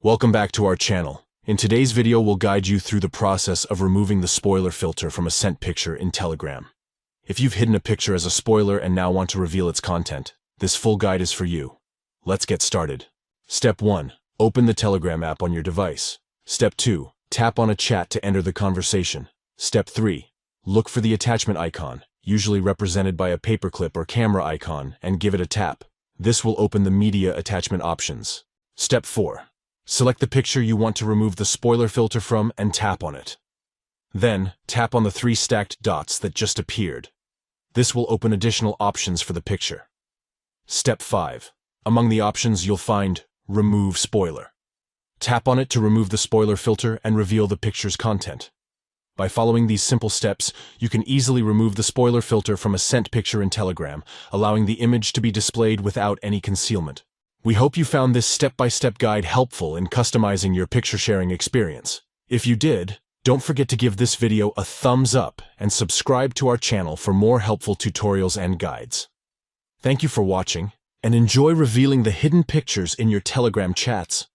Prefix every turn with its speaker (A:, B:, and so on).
A: Welcome back to our channel. In today's video, we'll guide you through the process of removing the spoiler filter from a sent picture in Telegram. If you've hidden a picture as a spoiler and now want to reveal its content, this full guide is for you. Let's get started. Step 1. Open the Telegram app on your device. Step 2. Tap on a chat to enter the conversation. Step 3. Look for the attachment icon, usually represented by a paperclip or camera icon, and give it a tap. This will open the media attachment options. Step 4. Select the picture you want to remove the spoiler filter from and tap on it. Then, tap on the 3 stacked dots that just appeared. This will open additional options for the picture. Step 5. Among the options you'll find Remove Spoiler. Tap on it to remove the spoiler filter and reveal the picture's content. By following these simple steps, you can easily remove the spoiler filter from a sent picture in Telegram, allowing the image to be displayed without any concealment. We hope you found this step-by-step guide helpful in customizing your picture-sharing experience. If you did, don't forget to give this video a thumbs up and subscribe to our channel for more helpful tutorials and guides. Thank you for watching, and enjoy revealing the hidden pictures in your Telegram chats.